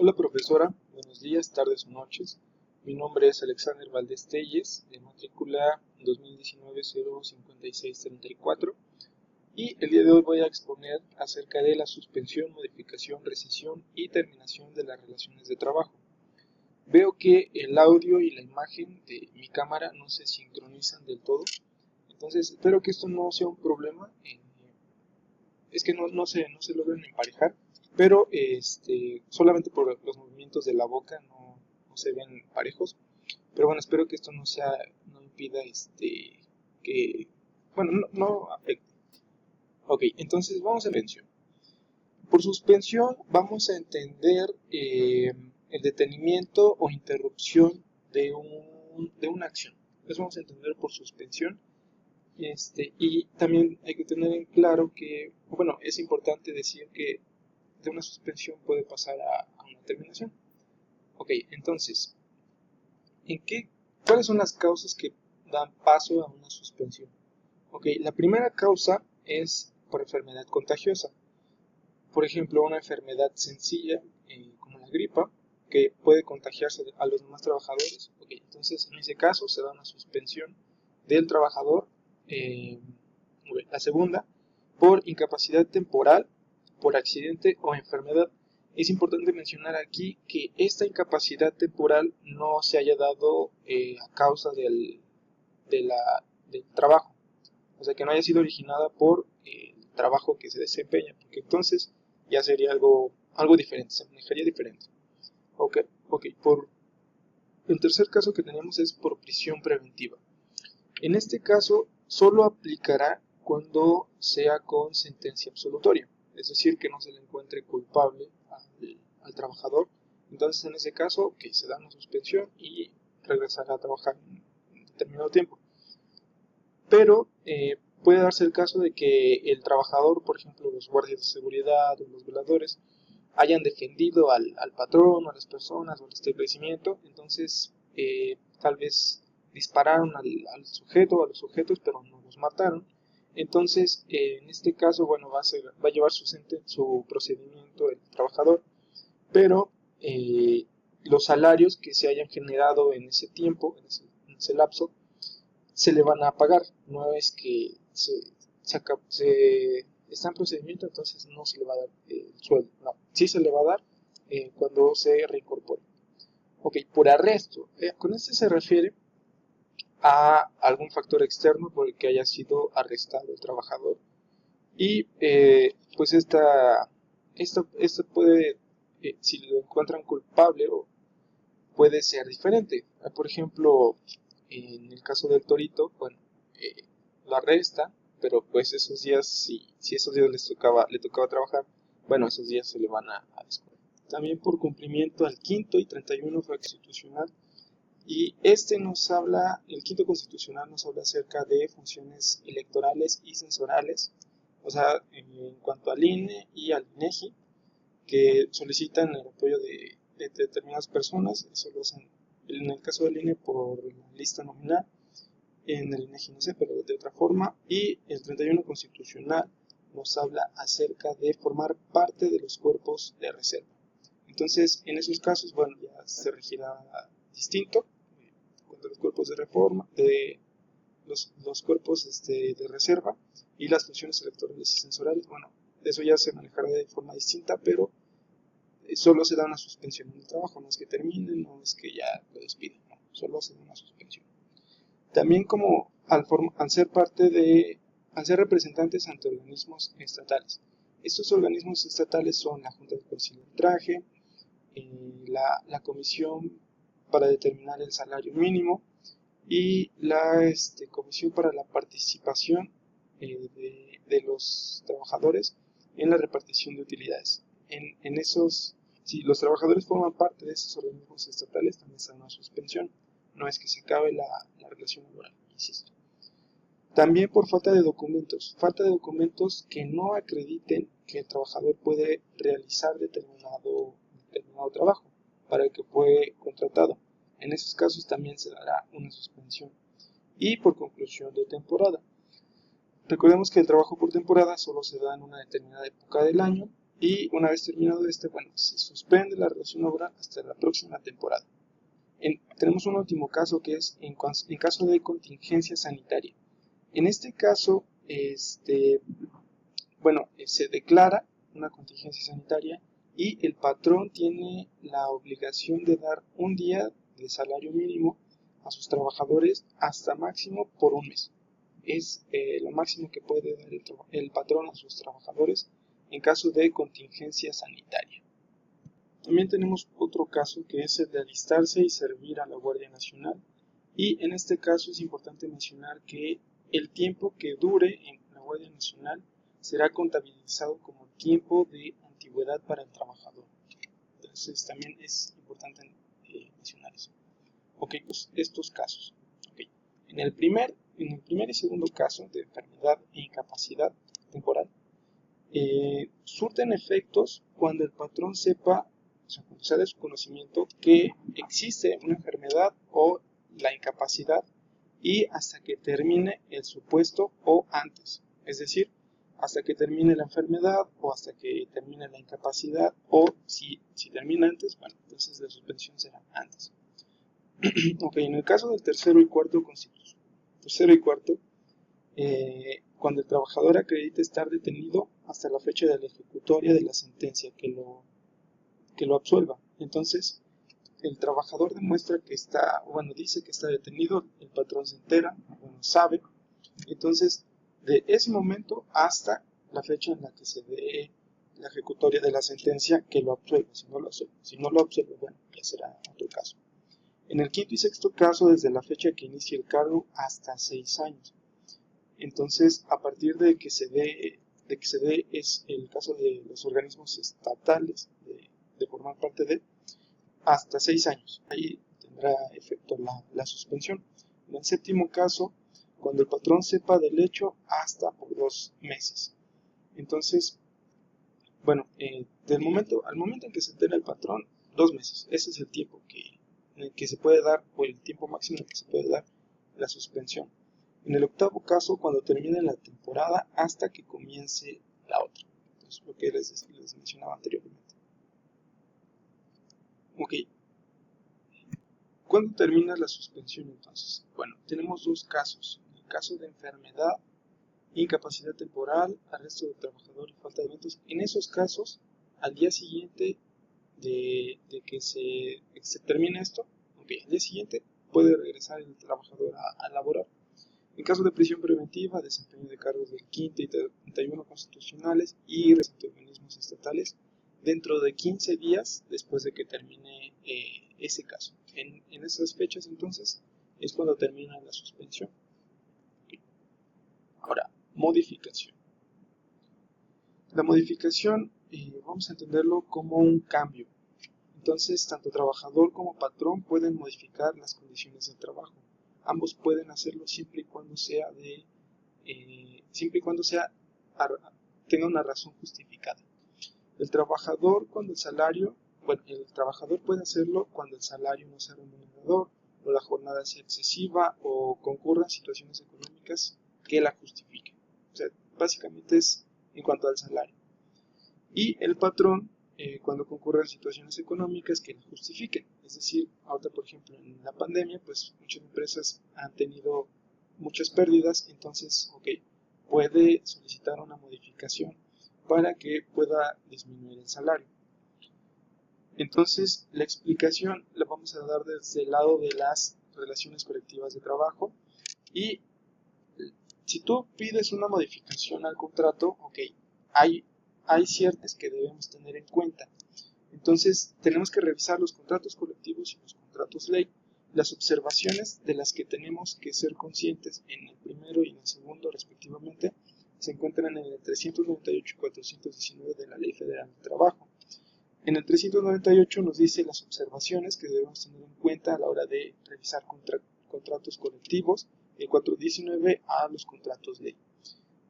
Hola profesora, buenos días, tardes o noches. Mi nombre es Alexander Valdés Telles, de matrícula 2019-05634 y el día de hoy voy a exponer acerca de la suspensión, modificación, rescisión y terminación de las relaciones de trabajo. Veo que el audio y la imagen de mi cámara no se sincronizan del todo, entonces espero que esto no sea un problema. Es que no se logran emparejar, pero solamente por los movimientos de la boca no se ven parejos. Pero bueno, espero que esto no impida que, bueno, no afecte. Ok, entonces vamos a la suspensión. Por suspensión vamos a entender el detenimiento o interrupción de una acción. Eso vamos a entender por suspensión. Y también hay que tener en claro que, bueno, es importante decir que de una suspensión puede pasar a una terminación. Ok, entonces, ¿cuáles son las causas que dan paso a una suspensión? Ok, la primera causa es por enfermedad contagiosa. Por ejemplo, una enfermedad sencilla, como la gripa, que puede contagiarse a los demás trabajadores. Ok, entonces en ese caso se da una suspensión del trabajador. La segunda, por incapacidad temporal, por accidente o enfermedad. Es importante mencionar aquí que esta incapacidad temporal no se haya dado a causa del trabajo, o sea, que no haya sido originada por el trabajo que se desempeña, porque entonces ya sería algo diferente, se manejaría diferente. Ok, el tercer caso que tenemos es por prisión preventiva. En este caso, solo aplicará cuando sea con sentencia absolutoria, es decir, que no se le encuentre culpable al trabajador. Entonces, en ese caso, que se da una suspensión y regresará a trabajar en determinado tiempo. Pero puede darse el caso de que el trabajador, por ejemplo, los guardias de seguridad o los veladores, hayan defendido al patrón o a las personas o al establecimiento, entonces tal vez dispararon al sujeto o a los sujetos, pero no los mataron. Entonces, en este caso, bueno, va a llevar su procedimiento el trabajador, pero los salarios que se hayan generado en ese tiempo, en ese lapso, se le van a pagar. No es que está en procedimiento, entonces no se le va a dar el sueldo. No, sí se le va a dar cuando se reincorpore. Ok, por arresto. Con este se refiere a algún factor externo por el que haya sido arrestado el trabajador. Y pues esta puede, si lo encuentran culpable, o puede ser diferente. Por ejemplo, en el caso del Torito, bueno, lo arresta, pero pues esos días, si esos días le tocaba trabajar, bueno, esos días se le van a la escuela. También por cumplimiento al quinto y 31 constitucional. Y el quinto constitucional nos habla acerca de funciones electorales y censorales, o sea, en cuanto al INE y al INEGI, que solicitan el apoyo de determinadas personas. Eso lo hacen en el caso del INE por la lista nominal, en el INEGI no sé, pero de otra forma. Y el 31 constitucional nos habla acerca de formar parte de los cuerpos de reserva. Entonces, en esos casos, bueno, ya se regirá distinto cuando los cuerpos de reforma, de los cuerpos de reserva y las funciones electorales y censorales, bueno, eso ya se manejará de forma distinta, pero solo se da una suspensión en el trabajo, no es que termine, no es que ya lo despiden, no, solo se da una suspensión. También como al ser representantes ante organismos estatales. Estos organismos estatales son la Junta de Concilio y Arbitraje, la Comisión para determinar el salario mínimo y la Comisión para la participación de los trabajadores en la repartición de utilidades. Si los trabajadores forman parte de esos organismos estatales, también está una suspensión. No es que se acabe la relación laboral, insisto. También por falta de documentos que no acrediten que el trabajador puede realizar determinado trabajo para el que fue contratado. En esos casos también se dará una suspensión. Y por conclusión de temporada. Recordemos que el trabajo por temporada solo se da en una determinada época del año y una vez terminado bueno, se suspende la relación laboral hasta la próxima temporada. Tenemos un último caso que es en caso de contingencia sanitaria. En este caso, se declara una contingencia sanitaria y el patrón tiene la obligación de dar un día de salario mínimo a sus trabajadores hasta máximo por un mes. Es lo máximo que puede dar el patrón a sus trabajadores en caso de contingencia sanitaria. También tenemos otro caso que es el de alistarse y servir a la Guardia Nacional, y en este caso es importante mencionar que el tiempo que dure en la Guardia Nacional será contabilizado como tiempo de antigüedad para el trabajador. Entonces también es importante mencionar eso. Ok, pues estos casos. Okay. En el primer y segundo caso de enfermedad e incapacidad temporal, surten efectos cuando el patrón sepa, o sea, cuando sea de su conocimiento que existe una enfermedad o la incapacidad y hasta que termine el supuesto o antes. Es decir, hasta que termine la enfermedad o hasta que termine la incapacidad, o si termina antes, bueno, entonces la suspensión será antes. Ok, en el caso del tercero y cuarto cuando el trabajador acredite estar detenido hasta la fecha de la ejecutoria de la sentencia que lo absuelva. Entonces, el trabajador demuestra que dice que está detenido, el patrón se entera, sabe. Entonces, de ese momento hasta la fecha en la que se dé la ejecutoria de la sentencia que lo absuelva. Si no lo absuelve, bueno, ya será otro caso. En el quinto y sexto caso, desde la fecha que inicie el cargo hasta 6 años. Entonces, a partir de que se dé es el caso de los organismos estatales de formar parte de hasta 6 años. Ahí tendrá efecto la suspensión. En el séptimo caso, cuando el patrón sepa del hecho, hasta por 2 meses. Entonces, bueno, al momento en que se entera el patrón, 2 meses. Ese es el tiempo en el que se puede dar, o el tiempo máximo en el que se puede dar la suspensión. En el octavo caso, cuando termine la temporada hasta que comience la otra. Entonces, lo que les mencionaba anteriormente. Ok. ¿Cuándo termina la suspensión entonces? Bueno, tenemos 2 casos. En el caso de enfermedad, incapacidad temporal, arresto del trabajador y falta de eventos. En esos casos, al día siguiente de que se termine esto, al día siguiente puede regresar el trabajador a laborar. En caso de prisión preventiva, desempeño de cargos del 5 y 31 constitucionales y recinto de organismos estatales dentro de 15 días después de que termine ese caso. En esas fechas entonces es cuando termina la suspensión. Ahora, modificación. La modificación vamos a entenderlo como un cambio. Entonces, tanto trabajador como patrón pueden modificar las condiciones del trabajo. Ambos pueden hacerlo siempre y cuando tenga una razón justificada. El trabajador puede hacerlo cuando el salario no sea remunerador, o la jornada sea excesiva, o concurran situaciones económicas que la justifiquen. O sea, básicamente es en cuanto al salario. Y el patrón cuando concurran situaciones económicas que la justifiquen. Es decir, ahorita por ejemplo en la pandemia, pues muchas empresas han tenido muchas pérdidas, entonces, puede solicitar una modificación para que pueda disminuir el salario. Entonces, la explicación la vamos a dar desde el lado de las relaciones colectivas de trabajo, y si tú pides una modificación al contrato, hay ciertas que debemos tener en cuenta. Entonces, tenemos que revisar los contratos colectivos y los contratos ley. Las observaciones de las que tenemos que ser conscientes en el primero y en el segundo, respectivamente, se encuentran en el 398 y 419 de la Ley Federal del Trabajo. En el 398 nos dice las observaciones que debemos tener en cuenta a la hora de revisar contratos colectivos, y el 419 a los contratos ley.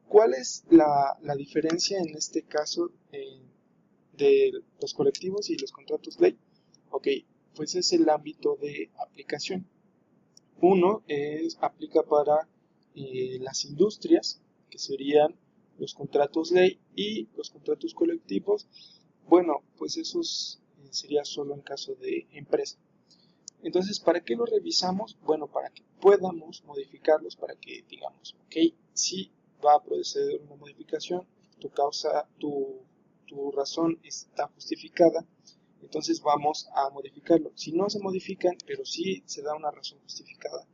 ¿Cuál es la diferencia en este caso de los colectivos y los contratos ley? Pues es el ámbito de aplicación. Uno aplica para las industrias, que serían los contratos ley y los contratos colectivos, bueno, pues esos sería solo en caso de empresa. Entonces, ¿para qué los revisamos? Bueno, para que podamos modificarlos, para que digamos, ok, si va a proceder una modificación, tu razón está justificada, entonces vamos a modificarlo. Si no se modifican, pero sí se da una razón justificada,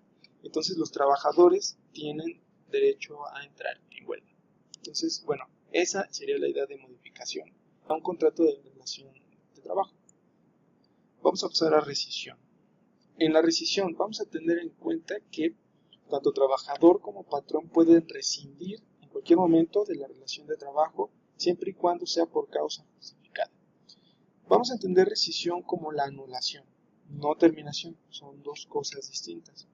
entonces los trabajadores tienen derecho a entrar en huelga. Entonces, bueno, esa sería la idea de modificación a un contrato de relación de trabajo. Vamos a pasar a rescisión. En la rescisión vamos a tener en cuenta que tanto trabajador como patrón pueden rescindir en cualquier momento de la relación de trabajo, siempre y cuando sea por causa justificada. Vamos a entender rescisión como la anulación, no terminación, son dos cosas distintas.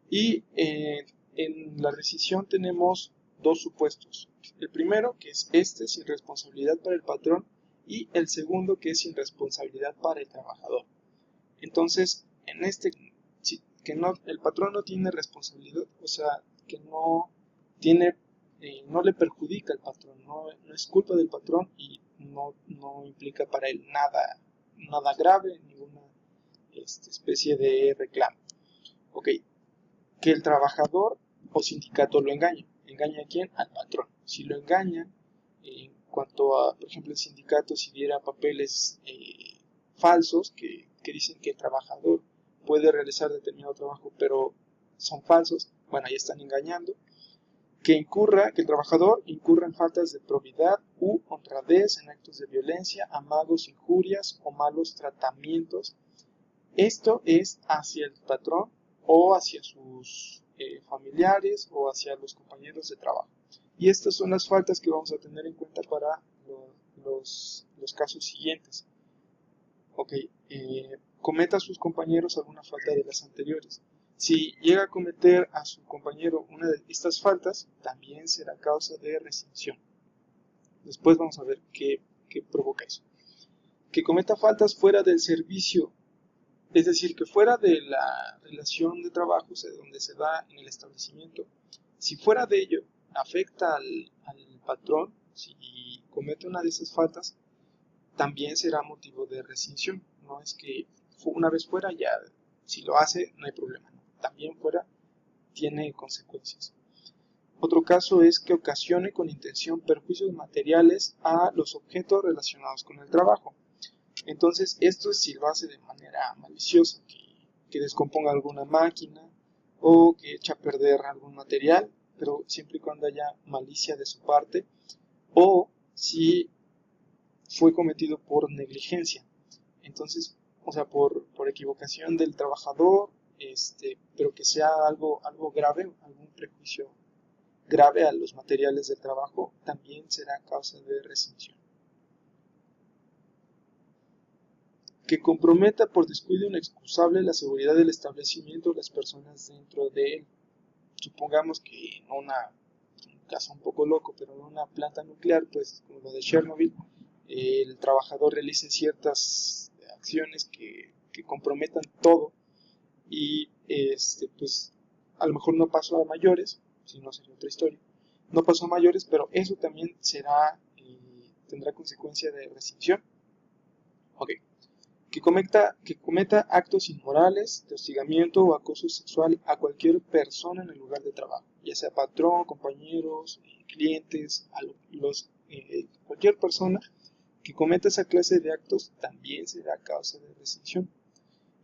Y en la rescisión tenemos dos supuestos. El primero, que es sin responsabilidad para el patrón, y el segundo, que es sin responsabilidad para el trabajador. Entonces, en este, que no, el patrón no tiene responsabilidad, o sea, que no tiene, no le perjudica al patrón, no es culpa del patrón y no implica para él nada grave, ninguna especie de reclamo. Ok, que el trabajador o sindicato lo engañe. ¿Engaña a quién? Al patrón. Si lo engañan, en cuanto a, por ejemplo, el sindicato, si diera papeles falsos que dicen que el trabajador puede realizar determinado trabajo, pero son falsos, bueno, ahí están engañando. Que el trabajador incurra en faltas de probidad u honradez, en actos de violencia, amagos, injurias o malos tratamientos. Esto es hacia el patrón o hacia sus familiares o hacia los compañeros de trabajo. Y estas son las faltas que vamos a tener en cuenta para los casos siguientes. Ok, cometa a sus compañeros alguna falta de las anteriores. Si llega a cometer a su compañero una de estas faltas, también será causa de rescisión. Después vamos a ver qué provoca eso. Que cometa faltas fuera del servicio, es decir, que fuera de la relación de trabajo donde se da en el establecimiento, si fuera de ello afecta al patrón, si comete una de esas faltas, también será motivo de rescisión. No es que una vez fuera ya, si lo hace, no hay problema. ¿No? También fuera tiene consecuencias. Otro caso es que ocasione con intención perjuicios materiales a los objetos relacionados con el trabajo. Entonces, esto es si lo hace de manera maliciosa, que descomponga alguna máquina o que echa a perder algún material, pero siempre y cuando haya malicia de su parte, o si fue cometido por negligencia. Entonces, o sea, por equivocación del trabajador, pero que sea algo grave, algún prejuicio grave a los materiales del trabajo, también será causa de rescisión. Que comprometa por descuido inexcusable la seguridad del establecimiento o las personas dentro de él. Supongamos que en un caso un poco loco, pero en una planta nuclear, pues como lo de Chernobyl, el trabajador realice ciertas acciones que comprometan todo y pues a lo mejor no pasó a mayores, si no sería otra historia, no pasó a mayores, pero eso también tendrá consecuencia de rescisión. Ok. Que cometa actos inmorales, de hostigamiento o acoso sexual a cualquier persona en el lugar de trabajo, ya sea patrón, compañeros, clientes, cualquier persona que cometa esa clase de actos también será causa de rescisión.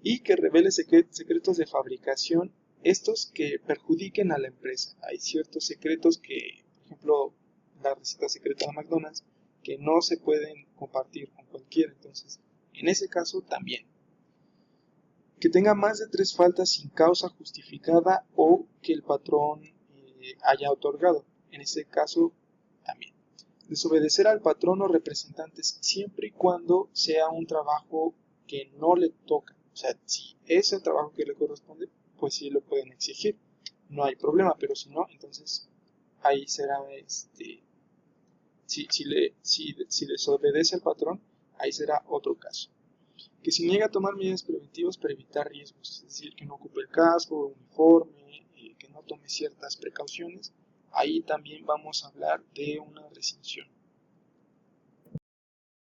Y que revele secretos de fabricación, estos que perjudiquen a la empresa. Hay ciertos secretos que, por ejemplo, la receta secreta de McDonald's, que no se pueden compartir con cualquiera, entonces en ese caso también. Que tenga más de 3 faltas sin causa justificada o que el patrón haya otorgado. En ese caso también. Desobedecer al patrón o representantes siempre y cuando sea un trabajo que no le toca. O sea, si es el trabajo que le corresponde, pues sí lo pueden exigir. No hay problema, pero si no, entonces ahí será si desobedece al patrón, ahí será otro caso. Que se niega a tomar medidas preventivas para evitar riesgos, es decir, que no ocupe el casco, uniforme, que no tome ciertas precauciones, ahí también vamos a hablar de una rescisión.